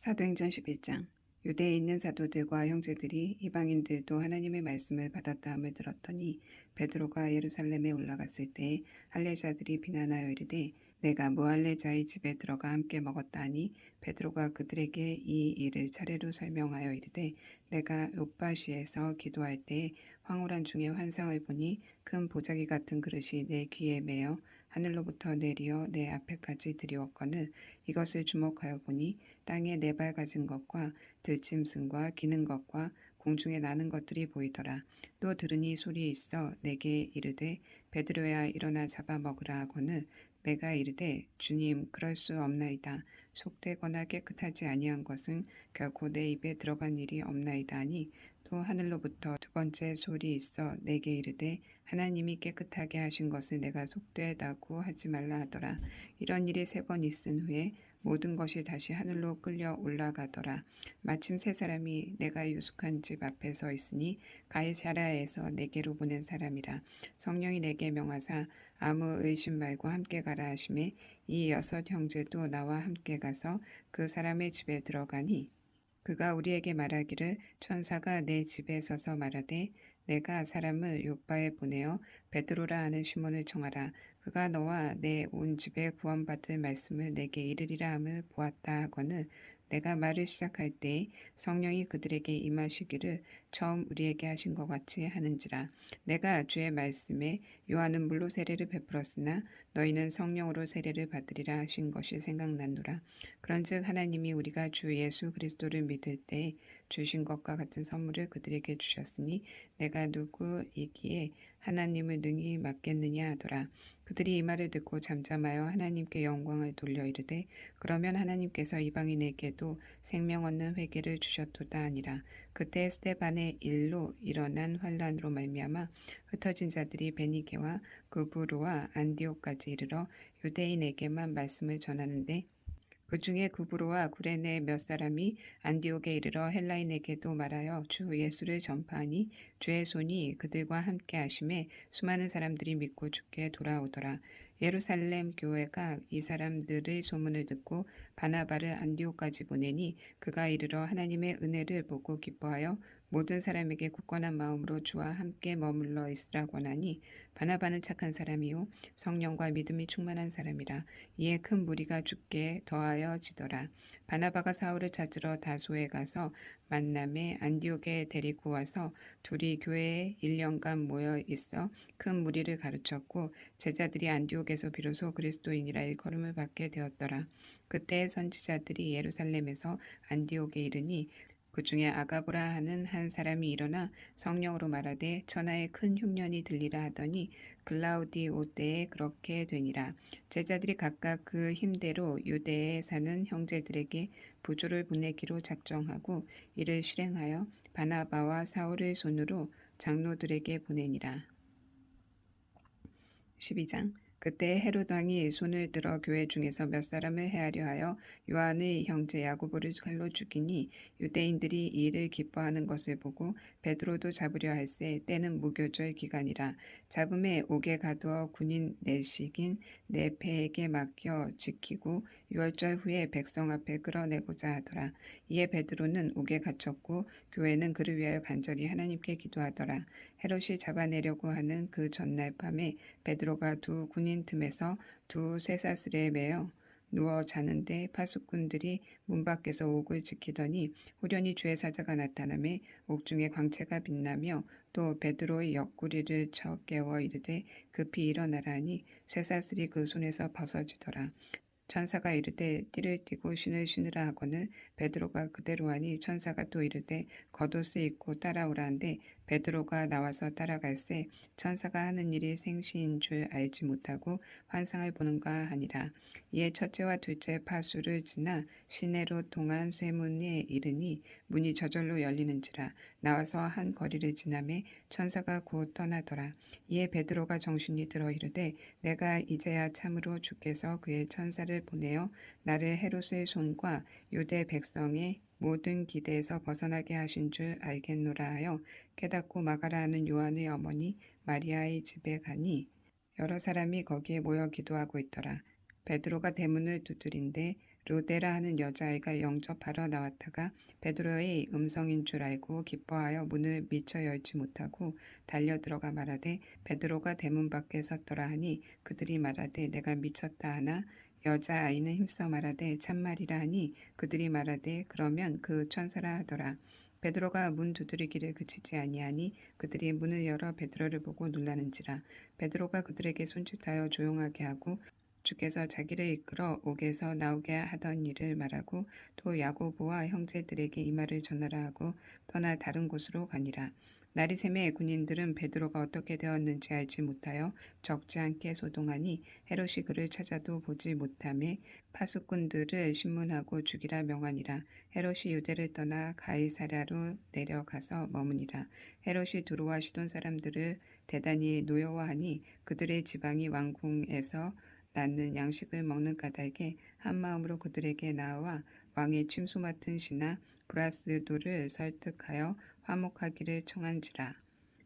사도행전 11장. 유대에 있는 사도들과 형제들이 이방인들도 하나님의 말씀을 받았다 함을 들었더니 베드로가 예루살렘에 올라갔을 때에 할례자들이 비난하여 이르되 내가 무할례자의 집에 들어가 함께 먹었다 하니 베드로가 그들에게 이 일을 차례로 설명하여 이르되 내가 욥바시에서 기도할 때에 황홀한 중에 환상을 보니 큰 보자기 같은 그릇이 내 귀에 매어 하늘로부터 내리어 내 앞에까지 들이웠거늘 이것을 주목하여 보니 땅에 네 발 가진 것과 들짐승과 기는 것과 공중에 나는 것들이 보이더라. 또 들으니 소리 있어 내게 이르되 베드로야 일어나 잡아 먹으라 하거늘 내가 이르되 주님 그럴 수 없나이다. 속되거나 깨끗하지 아니한 것은 결코 내 입에 들어간 일이 없나이다 하니 또 하늘로부터 두 번째 소리 있어 내게 이르되 하나님이 깨끗하게 하신 것을 내가 속되다고 하지 말라 하더라. 이런 일이 세 번 있은 후에 모든 것이 다시 하늘로 끌려 올라가더라. 마침 세 사람이 내가 유숙한 집 앞에 서 있으니 가이사랴에서 내게로 보낸 사람이라. 성령이 내게 명하사 아무 의심 말고 함께 가라 하시매 이 여섯 형제도 나와 함께 가서 그 사람의 집에 들어가니 그가 우리에게 말하기를 천사가 내 집에 서서 말하되 내가 사람을 요바에 보내어 베드로라 하는 시몬을 청하라. 그가 너와 내 온 집에 구원받을 말씀을 내게 이르리라 함을 보았다 하거늘 내가 말을 시작할 때 성령이 그들에게 임하시기를 처음 우리에게 하신 것 같이 하는지라. 내가 주의 말씀에 요한은 물로 세례를 베풀었으나 너희는 성령으로 세례를 받으리라 하신 것이 생각나노라. 그런즉 하나님이 우리가 주 예수 그리스도를 믿을 때 주신 것과 같은 선물을 그들에게 주셨으니 내가 누구이기에 하나님을 능히 맡겠느냐 하더라. 그들이 이 말을 듣고 잠잠하여 하나님께 영광을 돌려 이르되 그러면 하나님께서 이방인에게도 생명 얻는 회개를 주셨도다 하니라. 그때 스데반의 일로 일어난 환란으로 말미암아 흩어진 자들이 베니게와 구브로와 안디옥까지 이르러 유대인에게만 말씀을 전하는데 그 중에 구브로와 구레네 몇 사람이 안디옥에 이르러 헬라인에게도 말하여 주 예수를 전파하니 주의 손이 그들과 함께 하심에 수많은 사람들이 믿고 주께 돌아오더라. 예루살렘 교회가 이 사람들의 소문을 듣고 바나바를 안디옥까지 보내니 그가 이르러 하나님의 은혜를 보고 기뻐하여 모든 사람에게 굳건한 마음으로 주와 함께 머물러 있으라 권하니 바나바는 착한 사람이요 성령과 믿음이 충만한 사람이라. 이에 큰 무리가 죽게 더하여 지더라. 바나바가 사울을 찾으러 다소에 가서 만남에 안디옥에 데리고 와서 둘이 교회에 1년간 모여 있어 큰 무리를 가르쳤고 제자들이 안디옥에서 비로소 그리스도인이라 일컬음을 받게 되었더라. 그때 선지자들이 예루살렘에서 안디옥에 이르니 그 중에 아가보라 하는 한 사람이 일어나 성령으로 말하되 천하에 큰 흉년이 들리라 하더니 글라우디오 때에 그렇게 되니라. 제자들이 각각 그 힘대로 유대에 사는 형제들에게 부조를 보내기로 작정하고 이를 실행하여 바나바와 사울의 손으로 장로들에게 보내니라. 12장. 그때 헤롯 왕이 손을 들어 교회 중에서 몇 사람을 해하려 하여 요한의 형제 야고보를 칼로 죽이니 유대인들이 이 일을 기뻐하는 것을 보고 베드로도 잡으려 할세 때는 무교절 기간이라. 잡음에 옥에 가두어 군인 내식인 네페에게 맡겨 지키고 유월절 후에 백성 앞에 끌어내고자 하더라. 이에 베드로는 옥에 갇혔고 교회는 그를 위하여 간절히 하나님께 기도하더라. 헤롯이 잡아내려고 하는 그 전날 밤에 베드로가 두 군인 틈에서 두 쇠사슬에 매여 누워 자는데 파수꾼들이 문 밖에서 옥을 지키더니 후련히 주의 사자가 나타나매 옥중에 광채가 빛나며 또 베드로의 옆구리를 쳐 깨워 이르되 급히 일어나라 하니 쇠사슬이 그 손에서 벗어지더라. 천사가 이르되 띠를 띠고 신을 신으라 하거늘 베드로가 그대로 하니 천사가 또 이르되 겉옷을 입고 따라오라 한데 베드로가 나와서 따라갈새 천사가 하는 일이 생시인 줄 알지 못하고 환상을 보는가 하니라. 이에 첫째와 둘째 파수를 지나 시내로 통한 쇠문에 이르니 문이 저절로 열리는지라. 나와서 한 거리를 지나매 천사가 곧 떠나더라. 이에 베드로가 정신이 들어 이르되 내가 이제야 참으로 주께서 그의 천사를 보내어 나를 헤롯의 손과 유대 백성의 모든 기대에서 벗어나게 하신 줄 알겠노라 하여 깨닫고 마가라 하는 요한의 어머니 마리아의 집에 가니 여러 사람이 거기에 모여 기도하고 있더라. 베드로가 대문을 두드린데 로데라 하는 여자아이가 영접하러 나왔다가 베드로의 음성인 줄 알고 기뻐하여 문을 미처 열지 못하고 달려 들어가 말하되 베드로가 대문 밖에 섰더라 하니 그들이 말하되 내가 미쳤다 하나 여자아이는 힘써 말하되 참말이라 하니 그들이 말하되 그러면 그 천사라 하더라. 베드로가 문 두드리기를 그치지 아니하니 그들이 문을 열어 베드로를 보고 놀라는지라. 베드로가 그들에게 손짓하여 조용하게 하고 주께서 자기를 이끌어 옥에서 나오게 하던 일을 말하고 또 야고보와 형제들에게 이 말을 전하라 하고 떠나 다른 곳으로 가니라. 날이 새매 군인들은 베드로가 어떻게 되었는지 알지 못하여 적지 않게 소동하니 헤롯이 그를 찾아도 보지 못하매 파수꾼들을 신문하고 죽이라 명하니라. 헤롯이 유대를 떠나 가이사랴로 내려가서 머무니라. 헤롯이 두로와 시돈 사람들을 대단히 노여워하니 그들의 지방이 왕궁에서 낳는 양식을 먹는 까닭에 한마음으로 그들에게 나와 왕의 침수 맡은 신하 브라스도를 설득하여 화목하기를 청한지라.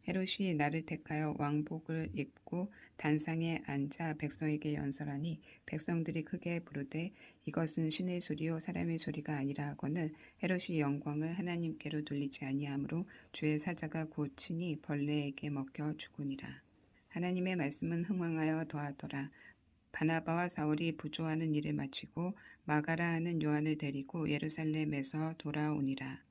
헤롯이 나를 택하여 왕복을 입고 단상에 앉아 백성에게 연설하니 백성들이 크게 부르되 이것은 신의 소리요 사람의 소리가 아니라 하거늘 헤롯이 영광을 하나님께로 돌리지 아니하므로 주의 사자가 곧 친히 벌레에게 먹혀 죽으니라. 하나님의 말씀은 흥왕하여 더하더라. 바나바와 사울이 부조하는 일을 마치고 마가라 하는 요한을 데리고 예루살렘에서 돌아오니라.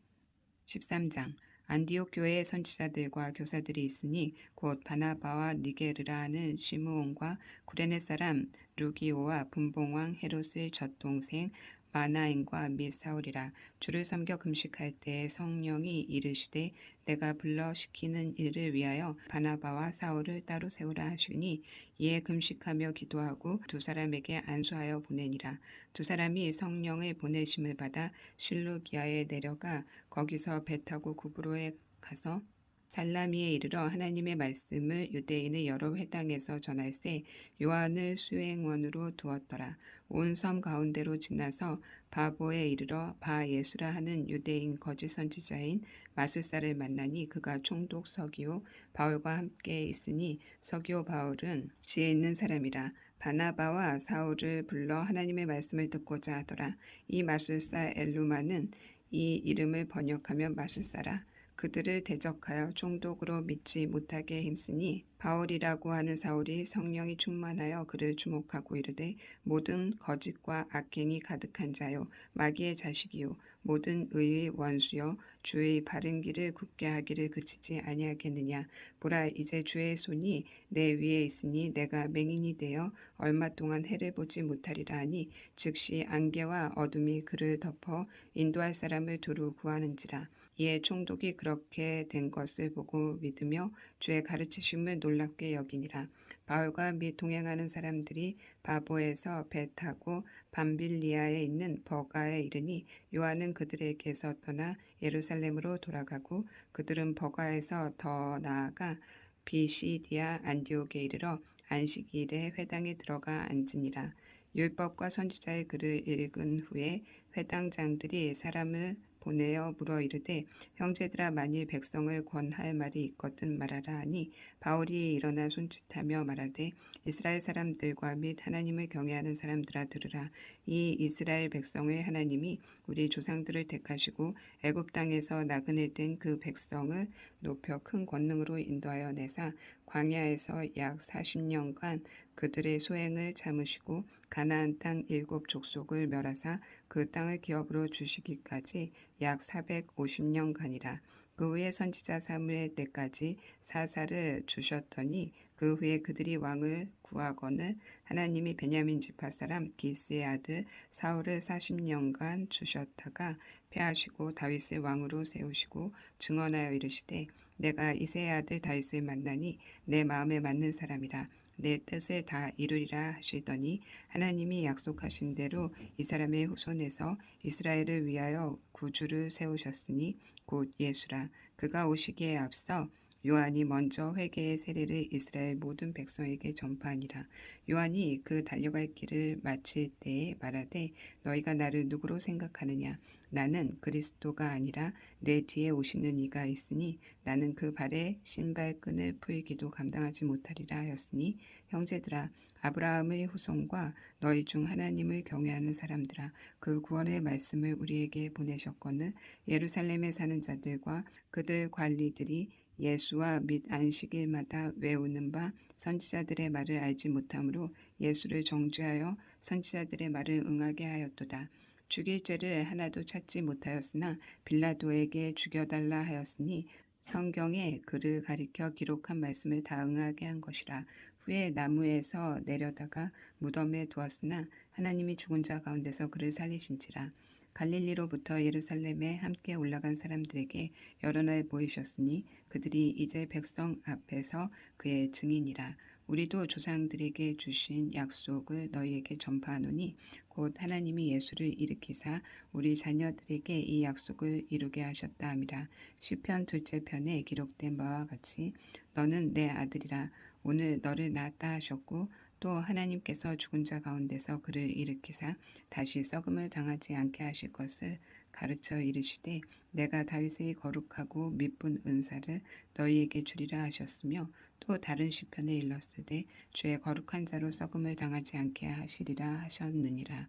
13장 안디옥 교회의 선지자들과 교사들이 있으니 곧 바나바와 니게르라 하는 시므온과 구레네 사람 루기오와 분봉왕 헤롯의 젖동생 마나인과 및 사울이라. 주를 섬겨 금식할 때에 성령이 이르시되 내가 불러 시키는 일을 위하여 바나바와 사울을 따로 세우라 하시니 이에 금식하며 기도하고 두 사람에게 안수하여 보내니라. 두 사람이 성령의 보내심을 받아 실루기아에 내려가 거기서 배 타고 구브로에 가서 살라미에 이르러 하나님의 말씀을 유대인의 여러 회당에서 전할세 요한을 수행원으로 두었더라. 온 섬 가운데로 지나서 바보에 이르러 바 예수라 하는 유대인 거짓 선지자인 마술사를 만나니 그가 총독 서기오 바울과 함께 있으니 서기오 바울은 지혜 있는 사람이라. 바나바와 사울을 불러 하나님의 말씀을 듣고자 하더라. 이 마술사 엘루마는 이 이름을 번역하면 마술사라. 그들을 대적하여 총독으로 믿지 못하게 힘쓰니 바울이라고 하는 사울이 성령이 충만하여 그를 주목하고 이르되 모든 거짓과 악행이 가득한 자요 마귀의 자식이요 모든 의의 원수여 주의 바른 길을 굳게 하기를 그치지 아니하겠느냐. 보라 이제 주의 손이 내 위에 있으니 내가 맹인이 되어 얼마 동안 해를 보지 못하리라 하니 즉시 안개와 어둠이 그를 덮어 인도할 사람을 두루 구하는지라. 이에 총독이 그렇게 된 것을 보고 믿으며 주의 가르치심을 놀랍게 여기니라. 바울과 및 동행하는 사람들이 바보에서 배 타고 밤빌리아에 있는 버가에 이르니 요한은 그들에게서 떠나 예루살렘으로 돌아가고 그들은 버가에서 더 나아가 비시디아 안디옥에 이르러 안식일에 회당에 들어가 앉으니라. 율법과 선지자의 글을 읽은 후에 회당장들이 사람을 보내어 물어 이르되 형제들아 만일 백성을 권할 말이 있거든 말하라 하니 바울이 일어나 손짓하며 말하되 이스라엘 사람들과 및 하나님을 경외하는 사람들아 들으라. 이 이스라엘 백성의 하나님이 우리 조상들을 택하시고 애굽 땅에서 나그네 된 그 백성을 높여 큰 권능으로 인도하여 내사 광야에서 약 40년간 그들의 소행을 참으시고 가나안 땅 7족속을 멸하사 그 땅을 기업으로 주시기까지 약 450년간이라. 그 후에 선지자 사무엘 때까지 사사를 주셨더니 그 후에 그들이 왕을 구하거늘 하나님이 베냐민 지파 사람 기스의 아들 사울을 40년간 주셨다가 패하시고 다윗을 왕으로 세우시고 증언하여 이르시되 내가 이새의 아들 다윗을 만나니 내 마음에 맞는 사람이라 내 뜻을 다 이루리라 하시더니 하나님이 약속하신 대로 이 사람의 후손에서 이스라엘을 위하여 구주를 세우셨으니 곧 예수라. 그가 오시기에 앞서 요한이 먼저 회개의 세례를 이스라엘 모든 백성에게 전파하니라. 요한이 그 달려갈 길을 마칠 때에 말하되 너희가 나를 누구로 생각하느냐. 나는 그리스도가 아니라 내 뒤에 오시는 이가 있으니 나는 그 발에 신발끈을 풀기도 감당하지 못하리라 하였으니 형제들아 아브라함의 후손과 너희 중 하나님을 경외하는 사람들아 그 구원의 말씀을 우리에게 보내셨거늘 예루살렘에 사는 자들과 그들 관리들이 예수와 및 안식일마다 외우는 바 선지자들의 말을 알지 못하므로 예수를 정죄하여 선지자들의 말을 응하게 하였도다. 죽일 죄를 하나도 찾지 못하였으나 빌라도에게 죽여달라 하였으니 성경에 그를 가리켜 기록한 말씀을 다 응하게 한 것이라. 후에 나무에서 내려다가 무덤에 두었으나 하나님이 죽은 자 가운데서 그를 살리신지라. 갈릴리로부터 예루살렘에 함께 올라간 사람들에게 여러 날 보이셨으니 그들이 이제 백성 앞에서 그의 증인이라. 우리도 조상들에게 주신 약속을 너희에게 전파하노니 곧 하나님이 예수를 일으키사 우리 자녀들에게 이 약속을 이루게 하셨다 함이라. 시편 2째 편에 기록된 바와 같이 너는 내 아들이라. 오늘 너를 낳았다 하셨고 또 하나님께서 죽은 자 가운데서 그를 일으키사 다시 썩음을 당하지 않게 하실 것을 가르쳐 이르시되 내가 다윗의 거룩하고 미쁜 은사를 너희에게 주리라 하셨으며 또 다른 시편에 일렀으되 주의 거룩한 자로 썩음을 당하지 않게 하시리라 하셨느니라.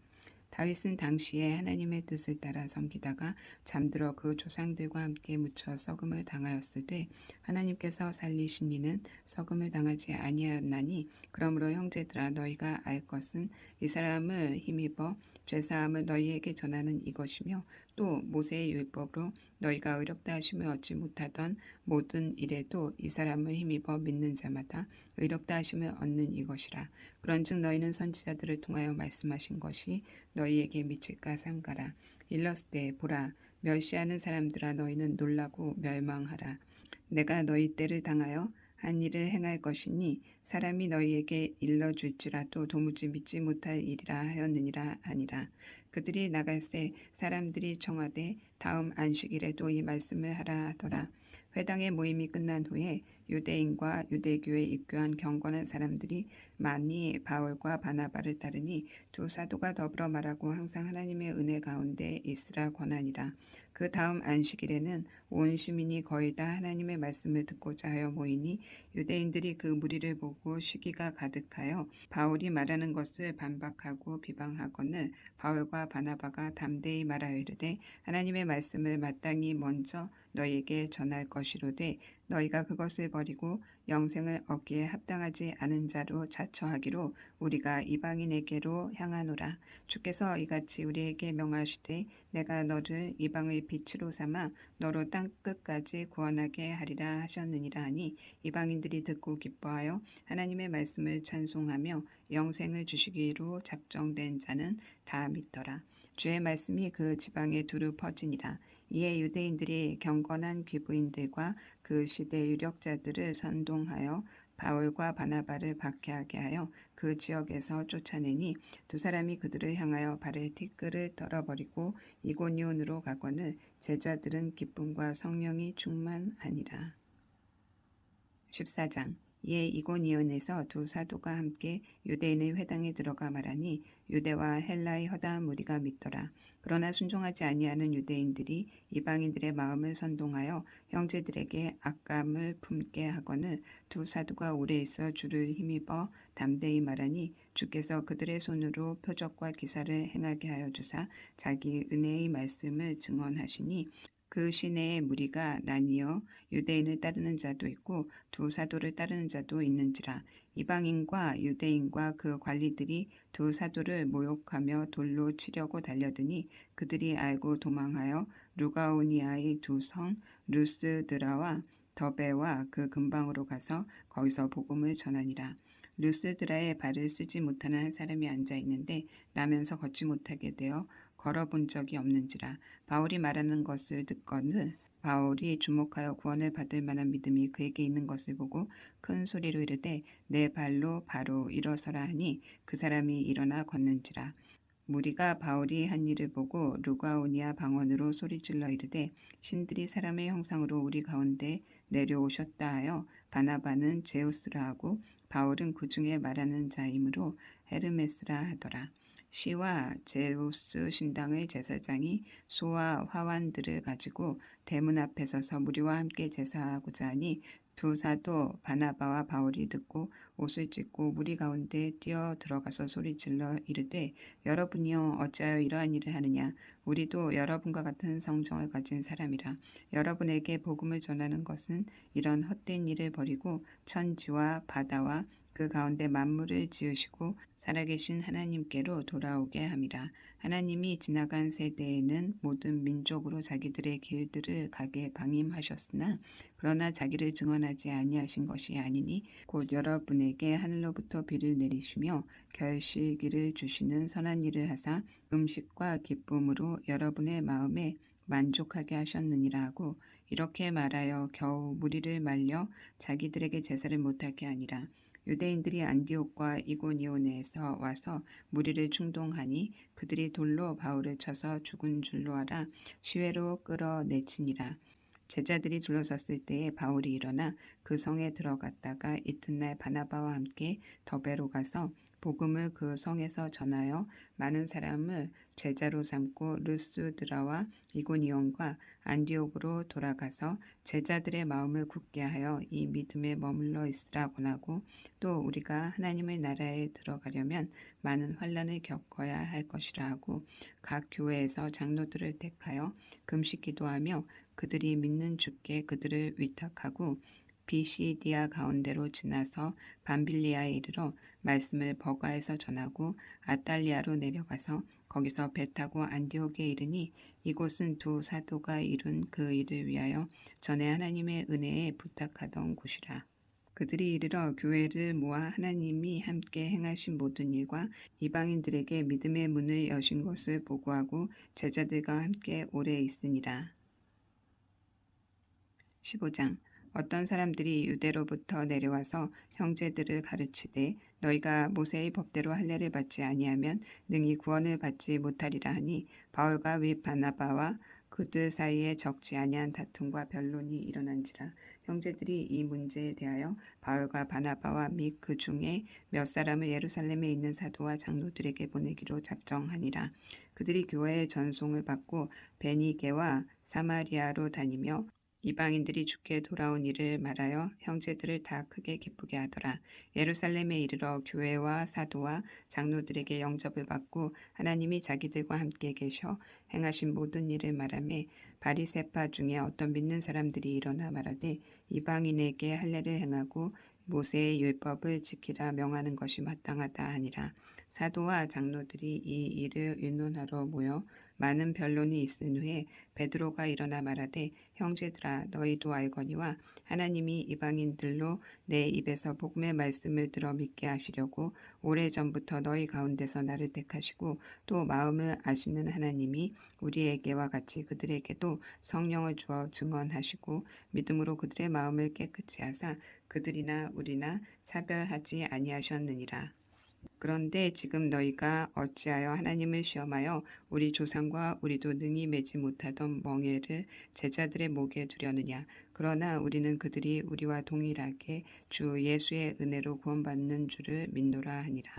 다윗은 당시에 하나님의 뜻을 따라 섬기다가 잠들어 그 조상들과 함께 묻혀 썩음을 당하였으되 하나님께서 살리신 이는 썩음을 당하지 아니하였나니 그러므로 형제들아 너희가 알 것은 이 사람을 힘입어 죄사함을 너희에게 전하는 이것이며 또 모세의 율법으로 너희가 의롭다 하심을 얻지 못하던 모든 일에도 이 사람을 힘입어 믿는 자마다 의롭다 하심을 얻는 이것이라. 그런즉 너희는 선지자들을 통하여 말씀하신 것이 너희에게 미칠까 삼가라. 일렀으되 보라 멸시하는 사람들아 너희는 놀라고 멸망하라. 내가 너희 때를 당하여 한 일을 행할 것이니 사람이 너희에게 일러줄지라도 도무지 믿지 못할 일이라 하였느니라 하니라. 그들이 나갈새 사람들이 청하되 다음 안식일에도 이 말씀을 하라 하더라. 회당의 모임이 끝난 후에 유대인과 유대교에 입교한 경건한 사람들이 많이 바울과 바나바를 따르니 두 사도가 더불어 말하고 항상 하나님의 은혜 가운데 있으라 권하니라. 그 다음 안식일에는 온 시민이 거의 다 하나님의 말씀을 듣고자 하여 모이니 유대인들이 그 무리를 보고 시기가 가득하여 바울이 말하는 것을 반박하고 비방하거늘 바울과 바나바가 담대히 말하여 이르되 하나님의 말씀을 마땅히 먼저 너희에게 전할 것이로되 너희가 그것을 버리고 영생을 얻기에 합당하지 않은 자로 자처하기로 우리가 이방인에게로 향하노라. 주께서 이같이 우리에게 명하시되 내가 너를 이방의 빛으로 삼아 너로 땅 끝까지 구원하게 하리라 하셨느니라 하니 이방인들이 듣고 기뻐하여 하나님의 말씀을 찬송하며 영생을 주시기로 작정된 자는 다 믿더라. 주의 말씀이 그 지방에 두루 퍼지니라. 이에 유대인들이 경건한 귀부인들과 그 시대 유력자들을 선동하여 바울과 바나바를 박해하게 하여 그 지역에서 쫓아내니 두 사람이 그들을 향하여 발에 티끌을 떨어버리고 이고니온으로 가거늘 제자들은 기쁨과 성령이 충만하니라. 14장 이에 이고니온에서 두 사도가 함께 유대인의 회당에 들어가 말하니 유대와 헬라의 허다한 무리가 믿더라. 그러나 순종하지 아니하는 유대인들이 이방인들의 마음을 선동하여 형제들에게 악감을 품게 하거늘 두 사도가 오래 있어 주를 힘입어 담대히 말하니 주께서 그들의 손으로 표적과 기사를 행하게 하여 주사 자기 은혜의 말씀을 증언하시니 그 시내의 무리가 나뉘어 유대인을 따르는 자도 있고 두 사도를 따르는 자도 있는지라. 이방인과 유대인과 그 관리들이 두 사도를 모욕하며 돌로 치려고 달려드니 그들이 알고 도망하여 루가오니아의 두 성 루스드라와 더베와 그 근방으로 가서 거기서 복음을 전하니라. 루스드라에 발을 쓰지 못하는 한 사람이 앉아 있는데 나면서 걷지 못하게 되어 걸어본 적이 없는지라. 바울이 말하는 것을 듣거늘 바울이 주목하여 구원을 받을 만한 믿음이 그에게 있는 것을 보고 큰 소리로 이르되 내 발로 바로 일어서라 하니 그 사람이 일어나 걷는지라. 무리가 바울이 한 일을 보고 루가오니아 방언으로 소리질러 이르되 신들이 사람의 형상으로 우리 가운데 내려오셨다 하여 바나바는 제우스라 하고 바울은 그 중에 말하는 자이므로 헤르메스라 하더라. 시와 제우스 신당의 제사장이 소와 화환들을 가지고 대문 앞에 서서 무리와 함께 제사하고자 하니 두 사도 바나바와 바울이 듣고 옷을 찢고 무리 가운데 뛰어 들어가서 소리질러 이르되 여러분이여 어찌하여 이러한 일을 하느냐. 우리도 여러분과 같은 성정을 가진 사람이라. 여러분에게 복음을 전하는 것은 이런 헛된 일을 버리고 천지와 바다와 그 가운데 만물을 지으시고 살아계신 하나님께로 돌아오게 함이라. 하나님이 지나간 세대에는 모든 민족으로 자기들의 길들을 가게 방임하셨으나 그러나 자기를 증언하지 아니하신 것이 아니니 곧 여러분에게 하늘로부터 비를 내리시며 결실기를 주시는 선한 일을 하사 음식과 기쁨으로 여러분의 마음에 만족하게 하셨느니라 하고 이렇게 말하여 겨우 무리를 말려 자기들에게 제사를 못하게 하니라. 유대인들이 안디옥과 이고니온에서 와서 무리를 충동하니 그들이 돌로 바울을 쳐서 죽은 줄로 알아 시외로 끌어내치니라. 제자들이 둘러섰을 때에 바울이 일어나 그 성에 들어갔다가 이튿날 바나바와 함께 더베로 가서 복음을 그 성에서 전하여 많은 사람을 제자로 삼고 르스드라와 이고니온과 안디옥으로 돌아가서 제자들의 마음을 굳게 하여 이 믿음에 머물러 있으라 권하고 또 우리가 하나님의 나라에 들어가려면 많은 환난을 겪어야 할 것이라 하고 각 교회에서 장로들을 택하여 금식 기도하며 그들이 믿는 주께 그들을 위탁하고 비시디아 가운데로 지나서 밤빌리아에 이르러 말씀을 버가에서 전하고 아탈리아로 내려가서 거기서 배 타고 안디옥에 이르니 이곳은 두 사도가 이룬 그 일을 위하여 전에 하나님의 은혜에 부탁하던 곳이라. 그들이 이르러 교회를 모아 하나님이 함께 행하신 모든 일과 이방인들에게 믿음의 문을 여신 것을 보고하고 제자들과 함께 오래 있으니라. 15장. 어떤 사람들이 유대로부터 내려와서 형제들을 가르치되 너희가 모세의 법대로 할례를 받지 아니하면 능히 구원을 받지 못하리라 하니 바울과 윗 바나바와 그들 사이에 적지 아니한 다툼과 변론이 일어난지라. 형제들이 이 문제에 대하여 바울과 바나바와 및 그 중에 몇 사람을 예루살렘에 있는 사도와 장로들에게 보내기로 작정하니라. 그들이 교회의 전송을 받고 베니게와 사마리아로 다니며 이방인들이 주께 돌아온 일을 말하여 형제들을 다 크게 기쁘게 하더라. 예루살렘에 이르러 교회와 사도와 장로들에게 영접을 받고 하나님이 자기들과 함께 계셔 행하신 모든 일을 말하며 바리새파 중에 어떤 믿는 사람들이 일어나 말하되 이방인에게 할례를 행하고 모세의 율법을 지키라 명하는 것이 마땅하다 하니라. 사도와 장로들이 이 일을 의논하러 모여 많은 변론이 있은 후에 베드로가 일어나 말하되 형제들아 너희도 알거니와 하나님이 이방인들로 내 입에서 복음의 말씀을 들어 믿게 하시려고 오래전부터 너희 가운데서 나를 택하시고 또 마음을 아시는 하나님이 우리에게와 같이 그들에게도 성령을 주어 증언하시고 믿음으로 그들의 마음을 깨끗이 하사 그들이나 우리나 사별하지 아니하셨느니라. 그런데 지금 너희가 어찌하여 하나님을 시험하여 우리 조상과 우리도 능히 매지 못하던 멍에를 제자들의 목에 두려느냐. 그러나 우리는 그들이 우리와 동일하게 주 예수의 은혜로 구원받는 줄을 믿노라 하니라.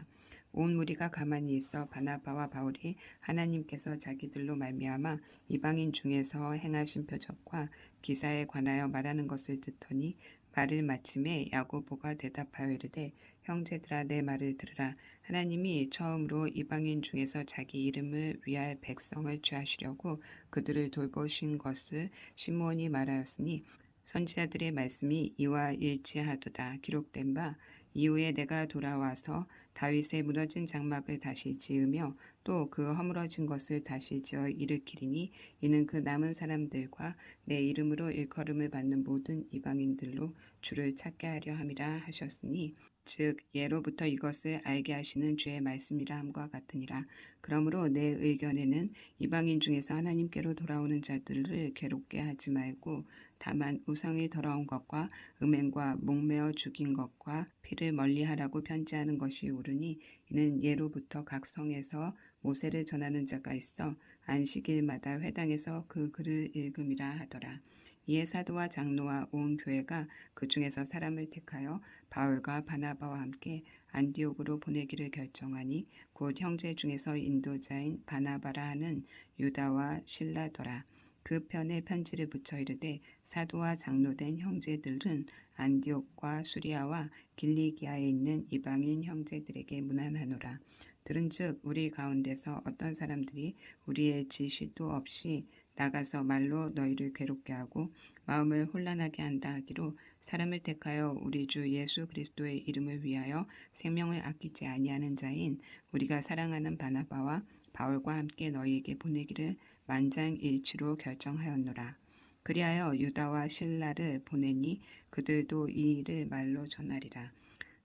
온 무리가 가만히 있어 바나바와 바울이 하나님께서 자기들로 말미암아 이방인 중에서 행하신 표적과 기사에 관하여 말하는 것을 듣더니 말을 마침에 야고보가 대답하여 이르되 형제들아 내 말을 들으라. 하나님이 처음으로 이방인 중에서 자기 이름을 위할 백성을 취하시려고 그들을 돌보신 것을 시므온이 말하였으니 선지자들의 말씀이 이와 일치하도다. 기록된 바 이후에 내가 돌아와서 다윗의 무너진 장막을 다시 지으며 또 그 허물어진 것을 다시 지어 일으키리니 이는 그 남은 사람들과 내 이름으로 일컬음을 받는 모든 이방인들로 주를 찾게 하려 함이라 하셨으니 즉 예로부터 이것을 알게 하시는 주의 말씀이라 함과 같으니라. 그러므로 내 의견에는 이방인 중에서 하나님께로 돌아오는 자들을 괴롭게 하지 말고 다만 우상의 더러운 것과 음행과 목매어 죽인 것과 피를 멀리하라고 편지하는 것이 옳으니 이는 예로부터 각 성에서 모세를 전하는 자가 있어 안식일마다 회당에서 그 글을 읽음이라 하더라. 이에 사도와 장로와 온 교회가 그 중에서 사람을 택하여 바울과 바나바와 함께 안디옥으로 보내기를 결정하니 곧 형제 중에서 인도자인 바나바라 하는 유다와 실라더라. 그 편에 편지를 붙여 이르되 사도와 장로된 형제들은 안디옥과 수리아와 길리기아에 있는 이방인 형제들에게 문안하노라. 들은즉 우리 가운데서 어떤 사람들이 우리의 지시도 없이 나가서 말로 너희를 괴롭게 하고 마음을 혼란하게 한다 하기로 사람을 택하여 우리 주 예수 그리스도의 이름을 위하여 생명을 아끼지 아니하는 자인 우리가 사랑하는 바나바와 바울과 함께 너희에게 보내기를 만장일치로 결정하였노라. 그리하여 유다와 실라를 보내니 그들도 이 일을 말로 전하리라.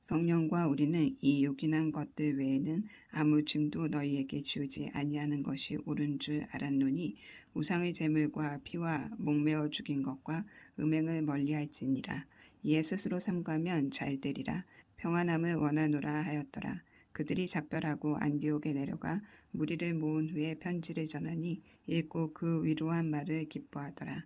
성령과 우리는 이 요긴한 것들 외에는 아무 짐도 너희에게 지우지 아니하는 것이 옳은 줄 알았노니 우상의 제물과 피와 목매어 죽인 것과 음행을 멀리할지니라. 이에 스스로 삼가면 잘 되리라. 평안함을 원하노라 하였더라. 그들이 작별하고 안디옥에 내려가 무리를 모은 후에 편지를 전하니 읽고 그 위로한 말을 기뻐하더라.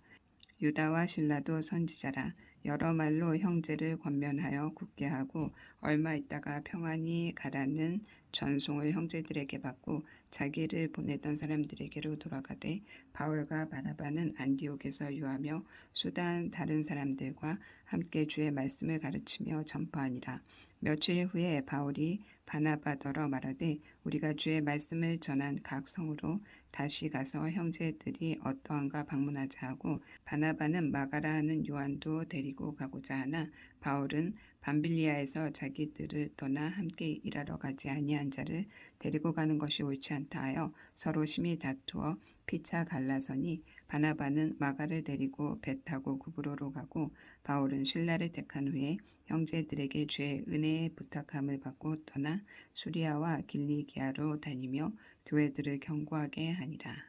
유다와 실라도 선지자라. 여러 말로 형제를 권면하여 굳게 하고 얼마 있다가 평안히 가라는 전송을 형제들에게 받고 자기를 보내던 사람들에게로 돌아가되 바울과 바나바는 안디옥에서 유하며 수단 다른 사람들과 함께 주의 말씀을 가르치며 전파하니라. 며칠 후에 바울이 바나바더러 말하되 우리가 주의 말씀을 전한 각 성으로 다시 가서 형제들이 어떠한가 방문하자 하고 바나바는 마가라 하는 요한도 데리고 가고자 하나 바울은 밤빌리아에서 자기들을 떠나 함께 일하러 가지 아니한 자를 데리고 가는 것이 옳지 않다 하여 서로 심히 다투어 피차 갈라서니 바나바는 마가를 데리고 배 타고 구브로로 가고 바울은 실라를 택한 후에 형제들에게 주의 은혜의 부탁함을 받고 떠나 수리아와 길리기아로 다니며 교회들을 경고하게 하니라.